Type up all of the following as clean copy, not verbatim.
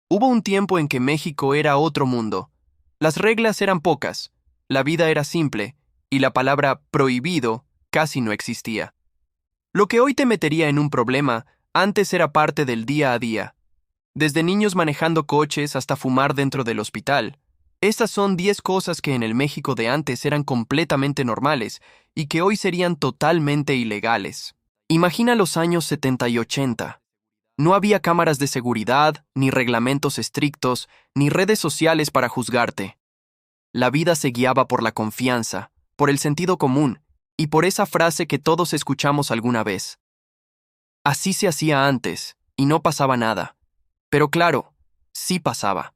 Hubo un tiempo en que México era otro mundo. Las reglas eran pocas, la vida era simple, y la palabra prohibido casi no existía. Lo que hoy te metería en un problema, antes era parte del día a día. Desde niños manejando coches hasta fumar dentro del hospital. Estas son 10 cosas que en el México de antes eran completamente normales y que hoy serían totalmente ilegales. Imagina los años 70 y 80. No había cámaras de seguridad, ni reglamentos estrictos, ni redes sociales para juzgarte. La vida se guiaba por la confianza, por el sentido común, y por esa frase que todos escuchamos alguna vez. Así se hacía antes, y no pasaba nada. Pero claro, sí pasaba.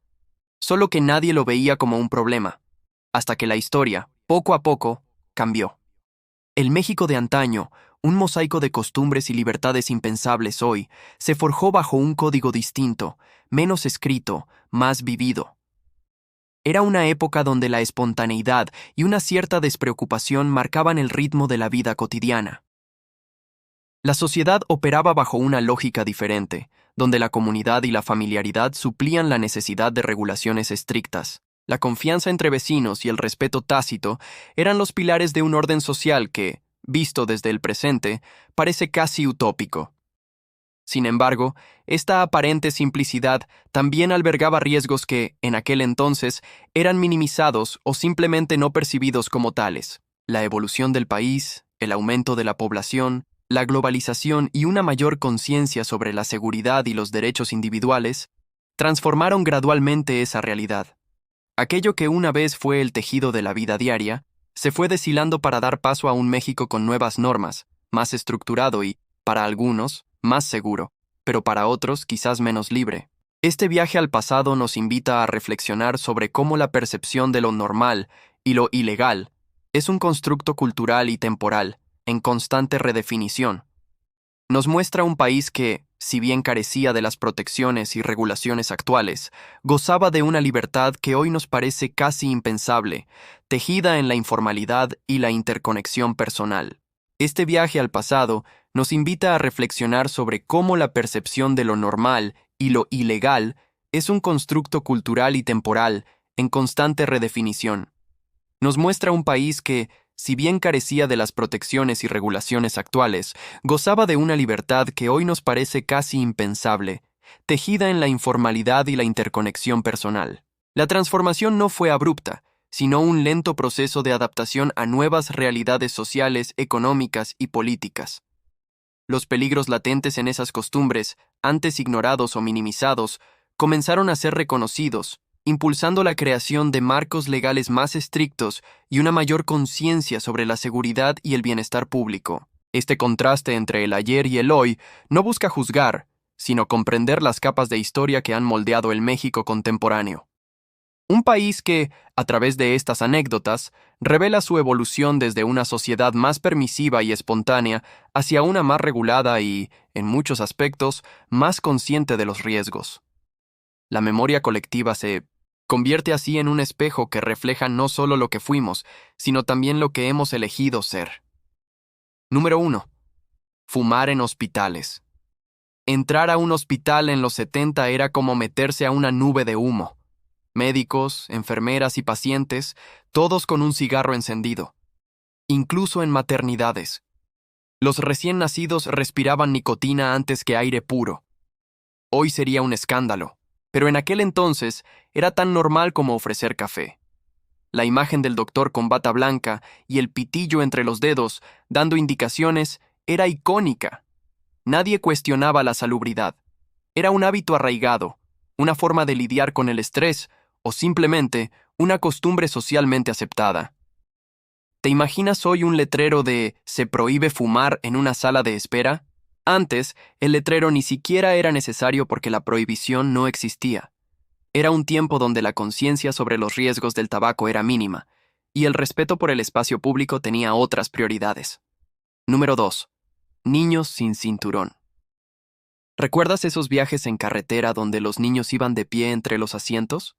Solo que nadie lo veía como un problema, hasta que la historia, poco a poco, cambió. El México de antaño, un mosaico de costumbres y libertades impensables hoy, se forjó bajo un código distinto, menos escrito, más vivido. Era una época donde la espontaneidad y una cierta despreocupación marcaban el ritmo de la vida cotidiana. La sociedad operaba bajo una lógica diferente, donde la comunidad y la familiaridad suplían la necesidad de regulaciones estrictas. La confianza entre vecinos y el respeto tácito eran los pilares de un orden social que, visto desde el presente, parece casi utópico. Sin embargo, esta aparente simplicidad también albergaba riesgos que, en aquel entonces, eran minimizados o simplemente no percibidos como tales. La evolución del país, el aumento de la población, la globalización y una mayor conciencia sobre la seguridad y los derechos individuales transformaron gradualmente esa realidad. Aquello que una vez fue el tejido de la vida diaria, se fue deshilando para dar paso a un México con nuevas normas, más estructurado y, para algunos, más seguro, pero para otros quizás menos libre. Este viaje al pasado nos invita a reflexionar sobre cómo la percepción de lo normal y lo ilegal es un constructo cultural y temporal, en constante redefinición. Nos muestra un país que, si bien carecía de las protecciones y regulaciones actuales, gozaba de una libertad que hoy nos parece casi impensable, tejida en la informalidad y la interconexión personal. Este viaje al pasado nos invita a reflexionar sobre cómo la percepción de lo normal y lo ilegal es un constructo cultural y temporal en constante redefinición. Nos muestra un país que, si bien carecía de las protecciones y regulaciones actuales, gozaba de una libertad que hoy nos parece casi impensable, tejida en la informalidad y la interconexión personal. La transformación no fue abrupta, sino un lento proceso de adaptación a nuevas realidades sociales, económicas y políticas. Los peligros latentes en esas costumbres, antes ignorados o minimizados, comenzaron a ser reconocidos, impulsando la creación de marcos legales más estrictos y una mayor conciencia sobre la seguridad y el bienestar público. Este contraste entre el ayer y el hoy no busca juzgar, sino comprender las capas de historia que han moldeado el México contemporáneo. Un país que, a través de estas anécdotas, revela su evolución desde una sociedad más permisiva y espontánea hacia una más regulada y, en muchos aspectos, más consciente de los riesgos. La memoria colectiva se convierte así en un espejo que refleja no solo lo que fuimos, sino también lo que hemos elegido ser. Número 1. Fumar en hospitales. Entrar a un hospital en los 70 era como meterse a una nube de humo. Médicos, enfermeras y pacientes, todos con un cigarro encendido. Incluso en maternidades. Los recién nacidos respiraban nicotina antes que aire puro. Hoy sería un escándalo, pero en aquel entonces era tan normal como ofrecer café. La imagen del doctor con bata blanca y el pitillo entre los dedos, dando indicaciones, era icónica. Nadie cuestionaba la salubridad. Era un hábito arraigado, una forma de lidiar con el estrés o simplemente una costumbre socialmente aceptada. ¿Te imaginas hoy un letrero de "se prohíbe fumar en una sala de espera"? Antes, el letrero ni siquiera era necesario porque la prohibición no existía. Era un tiempo donde la conciencia sobre los riesgos del tabaco era mínima, y el respeto por el espacio público tenía otras prioridades. Número 2. Niños sin cinturón. ¿Recuerdas esos viajes en carretera donde los niños iban de pie entre los asientos?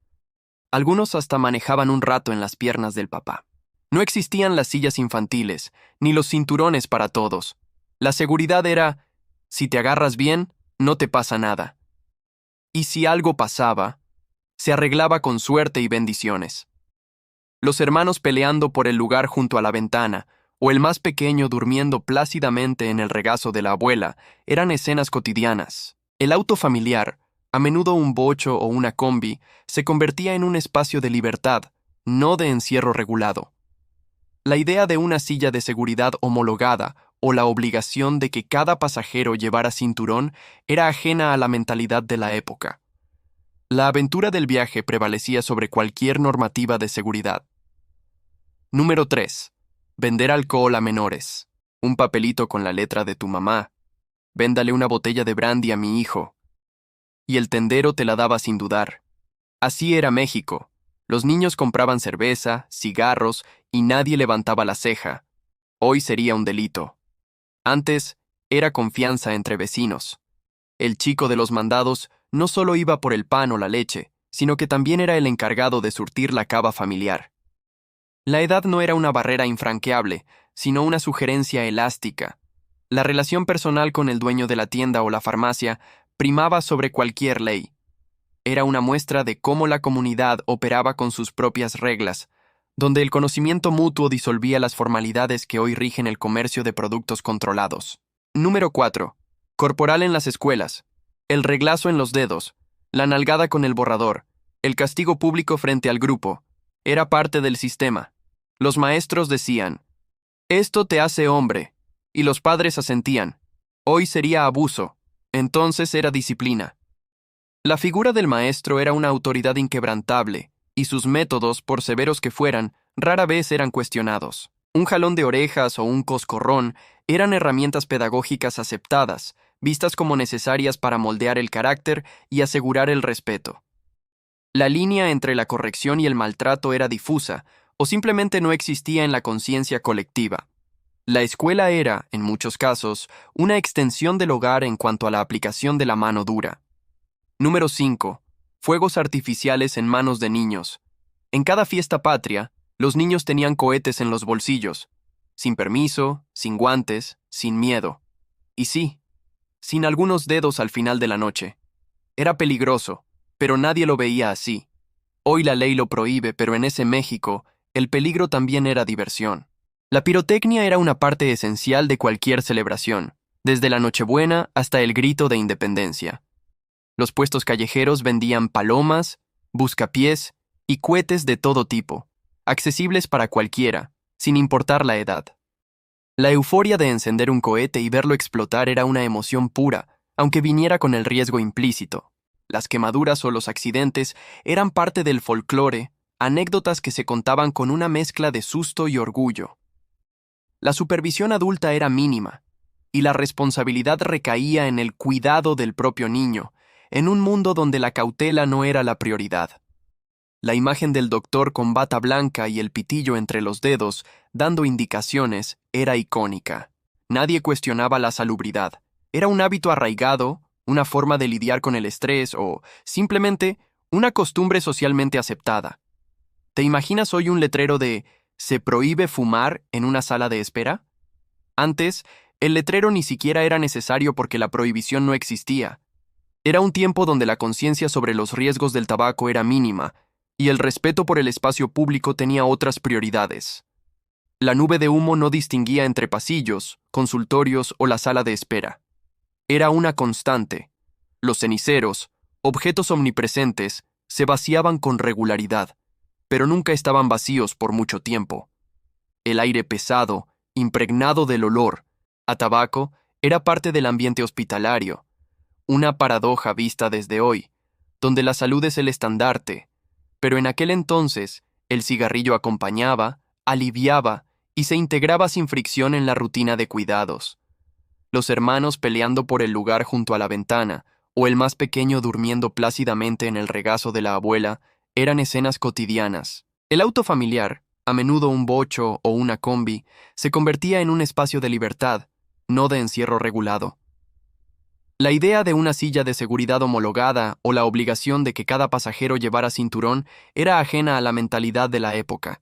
Algunos hasta manejaban un rato en las piernas del papá. No existían las sillas infantiles, ni los cinturones para todos. La seguridad era, si te agarras bien, no te pasa nada. Y si algo pasaba, se arreglaba con suerte y bendiciones. Los hermanos peleando por el lugar junto a la ventana, o el más pequeño durmiendo plácidamente en el regazo de la abuela, eran escenas cotidianas. El auto familiar, a menudo un bocho o una combi, se convertía en un espacio de libertad, no de encierro regulado. La idea de una silla de seguridad homologada o la obligación de que cada pasajero llevara cinturón era ajena a la mentalidad de la época. La aventura del viaje prevalecía sobre cualquier normativa de seguridad. Número 3. Vender alcohol a menores. Un papelito con la letra de tu mamá. Véndale una botella de brandy a mi hijo. Y el tendero te la daba sin dudar. Así era México. Los niños compraban cerveza, cigarros y nadie levantaba la ceja. Hoy sería un delito. Antes, era confianza entre vecinos. El chico de los mandados no solo iba por el pan o la leche, sino que también era el encargado de surtir la cava familiar. La edad no era una barrera infranqueable, sino una sugerencia elástica. La relación personal con el dueño de la tienda o la farmacia primaba sobre cualquier ley. Era una muestra de cómo la comunidad operaba con sus propias reglas, donde el conocimiento mutuo disolvía las formalidades que hoy rigen el comercio de productos controlados. Número 4. Corporal en las escuelas. El reglazo en los dedos, la nalgada con el borrador, el castigo público frente al grupo. Era parte del sistema. Los maestros decían, «Esto te hace hombre», y los padres asentían, «Hoy sería abuso», entonces era disciplina. La figura del maestro era una autoridad inquebrantable, y sus métodos, por severos que fueran, rara vez eran cuestionados. Un jalón de orejas o un coscorrón eran herramientas pedagógicas aceptadas, vistas como necesarias para moldear el carácter y asegurar el respeto. La línea entre la corrección y el maltrato era difusa, o simplemente no existía en la conciencia colectiva. La escuela era, en muchos casos, una extensión del hogar en cuanto a la aplicación de la mano dura. Número 5. Fuegos artificiales en manos de niños. En cada fiesta patria, los niños tenían cohetes en los bolsillos, sin permiso, sin guantes, sin miedo. Y sí, sin algunos dedos al final de la noche. Era peligroso, pero nadie lo veía así. Hoy la ley lo prohíbe, pero en ese México, el peligro también era diversión. La pirotecnia era una parte esencial de cualquier celebración, desde la Nochebuena hasta el grito de independencia. Los puestos callejeros vendían palomas, buscapiés y cohetes de todo tipo, accesibles para cualquiera, sin importar la edad. La euforia de encender un cohete y verlo explotar era una emoción pura, aunque viniera con el riesgo implícito. Las quemaduras o los accidentes eran parte del folclore, anécdotas que se contaban con una mezcla de susto y orgullo. La supervisión adulta era mínima, y la responsabilidad recaía en el cuidado del propio niño, en un mundo donde la cautela no era la prioridad. La imagen del doctor con bata blanca y el pitillo entre los dedos, dando indicaciones, era icónica. Nadie cuestionaba la salubridad. Era un hábito arraigado, una forma de lidiar con el estrés o, simplemente, una costumbre socialmente aceptada. ¿Te imaginas hoy un letrero de «Se prohíbe fumar» en una sala de espera? Antes, el letrero ni siquiera era necesario porque la prohibición no existía. Era un tiempo donde la conciencia sobre los riesgos del tabaco era mínima, y el respeto por el espacio público tenía otras prioridades. La nube de humo no distinguía entre pasillos, consultorios o la sala de espera. Era una constante. Los ceniceros, objetos omnipresentes, se vaciaban con regularidad, pero nunca estaban vacíos por mucho tiempo. El aire pesado, impregnado del olor a tabaco, era parte del ambiente hospitalario, una paradoja vista desde hoy, donde la salud es el estandarte, pero en aquel entonces el cigarrillo acompañaba, aliviaba y se integraba sin fricción en la rutina de cuidados. Los hermanos peleando por el lugar junto a la ventana, o el más pequeño durmiendo plácidamente en el regazo de la abuela, eran escenas cotidianas. El auto familiar, a menudo un bocho o una combi, se convertía en un espacio de libertad, no de encierro regulado. La idea de una silla de seguridad homologada o la obligación de que cada pasajero llevara cinturón era ajena a la mentalidad de la época.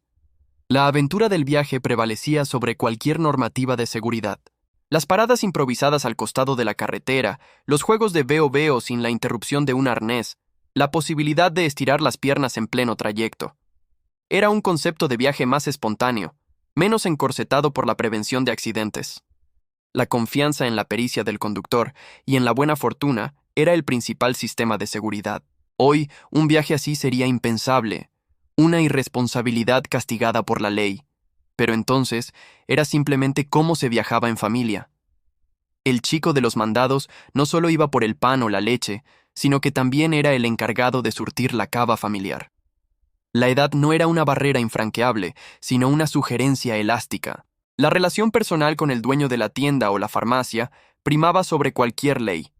La aventura del viaje prevalecía sobre cualquier normativa de seguridad. Las paradas improvisadas al costado de la carretera, los juegos de veo-veo sin la interrupción de un arnés, la posibilidad de estirar las piernas en pleno trayecto. Era un concepto de viaje más espontáneo, menos encorsetado por la prevención de accidentes. La confianza en la pericia del conductor y en la buena fortuna era el principal sistema de seguridad. Hoy, un viaje así sería impensable, una irresponsabilidad castigada por la ley. Pero entonces, era simplemente cómo se viajaba en familia. El chico de los mandados no solo iba por el pan o la leche, sino que también era el encargado de surtir la cava familiar. La edad no era una barrera infranqueable, sino una sugerencia elástica. La relación personal con el dueño de la tienda o la farmacia primaba sobre cualquier ley.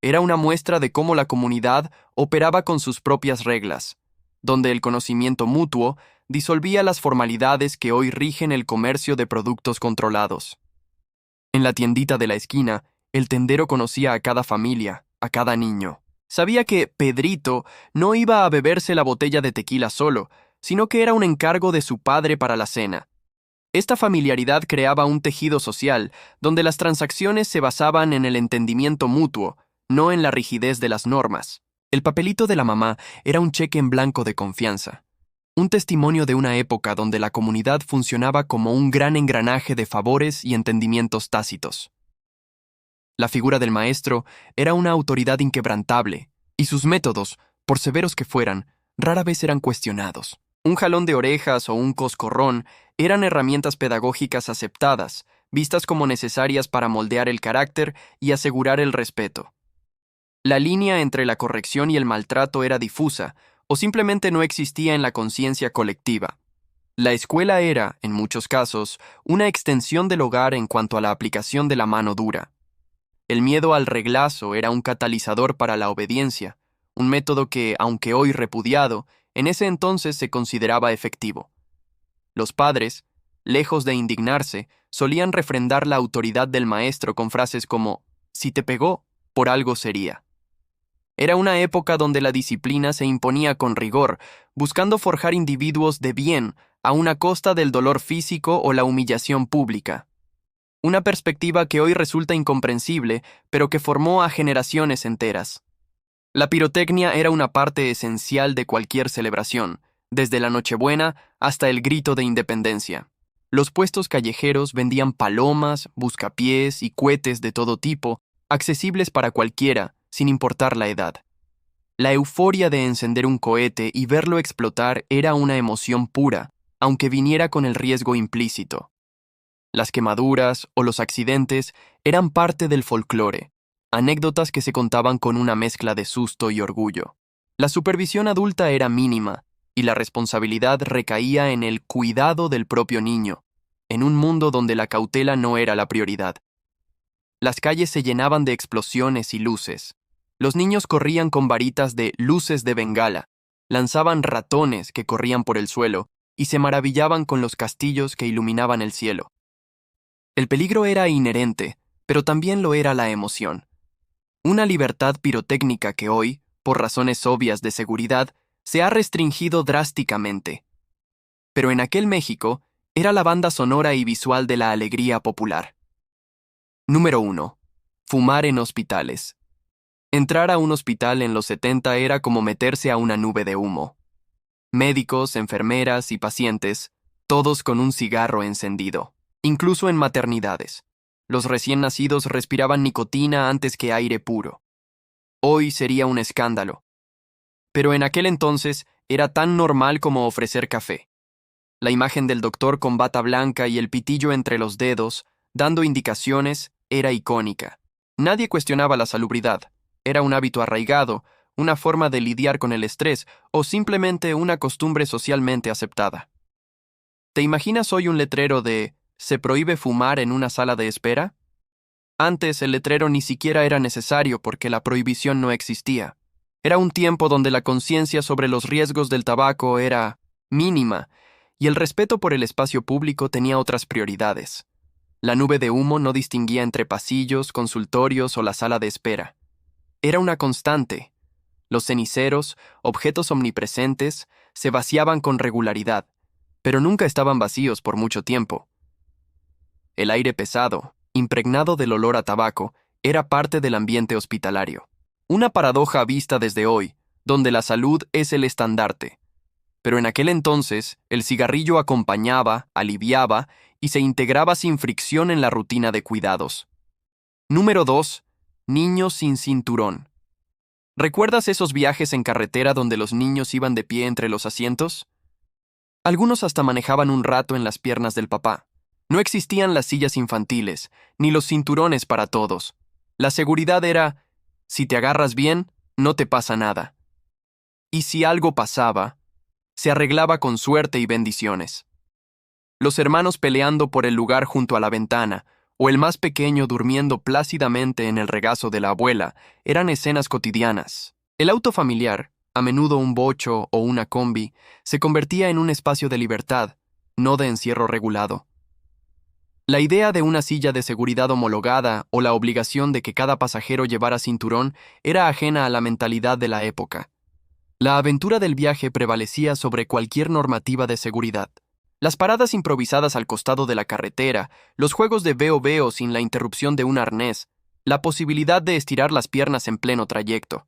Era una muestra de cómo la comunidad operaba con sus propias reglas, donde el conocimiento mutuo disolvía las formalidades que hoy rigen el comercio de productos controlados. En la tiendita de la esquina, el tendero conocía a cada familia, a cada niño. Sabía que Pedrito no iba a beberse la botella de tequila solo, sino que era un encargo de su padre para la cena. Esta familiaridad creaba un tejido social, donde las transacciones se basaban en el entendimiento mutuo, no en la rigidez de las normas. El papelito de la mamá era un cheque en blanco de confianza, un testimonio de una época donde la comunidad funcionaba como un gran engranaje de favores y entendimientos tácitos. La figura del maestro era una autoridad inquebrantable, y sus métodos, por severos que fueran, rara vez eran cuestionados. Un jalón de orejas o un coscorrón eran herramientas pedagógicas aceptadas, vistas como necesarias para moldear el carácter y asegurar el respeto. La línea entre la corrección y el maltrato era difusa, o simplemente no existía en la conciencia colectiva. La escuela era, en muchos casos, una extensión del hogar en cuanto a la aplicación de la mano dura. El miedo al reglazo era un catalizador para la obediencia, un método que, aunque hoy repudiado, en ese entonces se consideraba efectivo. Los padres, lejos de indignarse, solían refrendar la autoridad del maestro con frases como: «Si te pegó, por algo sería». Era una época donde la disciplina se imponía con rigor, buscando forjar individuos de bien a una costa del dolor físico o la humillación pública. Una perspectiva que hoy resulta incomprensible, pero que formó a generaciones enteras. La pirotecnia era una parte esencial de cualquier celebración, desde la Nochebuena hasta el grito de independencia. Los puestos callejeros vendían palomas, buscapiés y cohetes de todo tipo, accesibles para cualquiera, sin importar la edad. La euforia de encender un cohete y verlo explotar era una emoción pura, aunque viniera con el riesgo implícito. Las quemaduras o los accidentes eran parte del folclore, anécdotas que se contaban con una mezcla de susto y orgullo. La supervisión adulta era mínima, y la responsabilidad recaía en el cuidado del propio niño, en un mundo donde la cautela no era la prioridad. Las calles se llenaban de explosiones y luces. Los niños corrían con varitas de luces de bengala, lanzaban ratones que corrían por el suelo y se maravillaban con los castillos que iluminaban el cielo. El peligro era inherente, pero también lo era la emoción. Una libertad pirotécnica que hoy, por razones obvias de seguridad, se ha restringido drásticamente. Pero en aquel México, era la banda sonora y visual de la alegría popular. Número 1. Fumar en hospitales. Entrar a un hospital en los 70 era como meterse a una nube de humo. Médicos, enfermeras y pacientes, todos con un cigarro encendido. Incluso en maternidades. Los recién nacidos respiraban nicotina antes que aire puro. Hoy sería un escándalo. Pero en aquel entonces era tan normal como ofrecer café. La imagen del doctor con bata blanca y el pitillo entre los dedos, dando indicaciones, era icónica. Nadie cuestionaba la salubridad. Era un hábito arraigado, una forma de lidiar con el estrés o simplemente una costumbre socialmente aceptada. ¿Te imaginas hoy un letrero de «Se prohíbe fumar en una sala de espera»? Antes el letrero ni siquiera era necesario porque la prohibición no existía. Era un tiempo donde la conciencia sobre los riesgos del tabaco era mínima y el respeto por el espacio público tenía otras prioridades. La nube de humo no distinguía entre pasillos, consultorios o la sala de espera. Era una constante. Los ceniceros, objetos omnipresentes, se vaciaban con regularidad, pero nunca estaban vacíos por mucho tiempo. El aire pesado, impregnado del olor a tabaco, era parte del ambiente hospitalario. Una paradoja vista desde hoy, donde la salud es el estandarte. Pero en aquel entonces, el cigarrillo acompañaba, aliviaba y se integraba sin fricción en la rutina de cuidados. Número 2. Niños sin cinturón. ¿Recuerdas esos viajes en carretera donde los niños iban de pie entre los asientos? Algunos hasta manejaban un rato en las piernas del papá. No existían las sillas infantiles, ni los cinturones para todos. La seguridad era, si te agarras bien, no te pasa nada. Y si algo pasaba, se arreglaba con suerte y bendiciones. Los hermanos peleando por el lugar junto a la ventana, o el más pequeño durmiendo plácidamente en el regazo de la abuela, eran escenas cotidianas. El auto familiar, a menudo un bocho o una combi, se convertía en un espacio de libertad, no de encierro regulado. La idea de una silla de seguridad homologada o la obligación de que cada pasajero llevara cinturón era ajena a la mentalidad de la época. La aventura del viaje prevalecía sobre cualquier normativa de seguridad. Las paradas improvisadas al costado de la carretera, los juegos de veo-veo sin la interrupción de un arnés, la posibilidad de estirar las piernas en pleno trayecto.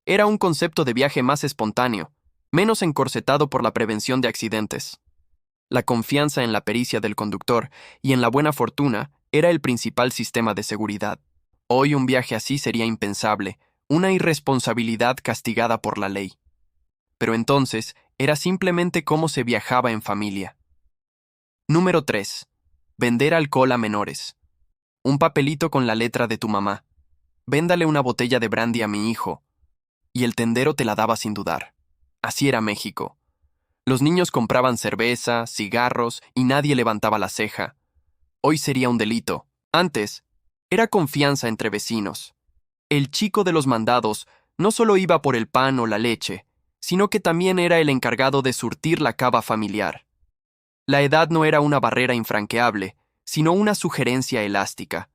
Era un concepto de viaje más espontáneo, menos encorsetado por la prevención de accidentes. La confianza en la pericia del conductor y en la buena fortuna era el principal sistema de seguridad. Hoy un viaje así sería impensable, una irresponsabilidad castigada por la ley. Pero entonces era simplemente cómo se viajaba en familia. Número 3. Vender alcohol a menores. Un papelito con la letra de tu mamá. Véndale una botella de brandy a mi hijo. Y el tendero te la daba sin dudar. Así era México. Los niños compraban cerveza, cigarros y nadie levantaba la ceja. Hoy sería un delito. Antes, era confianza entre vecinos. El chico de los mandados no solo iba por el pan o la leche, sino que también era el encargado de surtir la cava familiar. La edad no era una barrera infranqueable, sino una sugerencia elástica.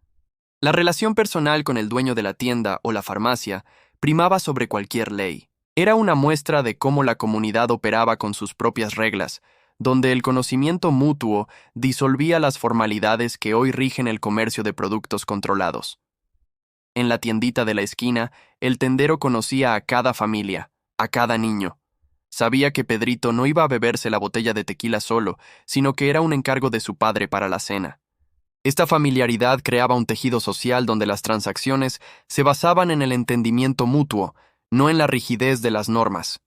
La relación personal con el dueño de la tienda o la farmacia primaba sobre cualquier ley. Era una muestra de cómo la comunidad operaba con sus propias reglas, donde el conocimiento mutuo disolvía las formalidades que hoy rigen el comercio de productos controlados. En la tiendita de la esquina, el tendero conocía a cada familia, a cada niño. Sabía que Pedrito no iba a beberse la botella de tequila solo, sino que era un encargo de su padre para la cena. Esta familiaridad creaba un tejido social donde las transacciones se basaban en el entendimiento mutuo, no en la rigidez de las normas.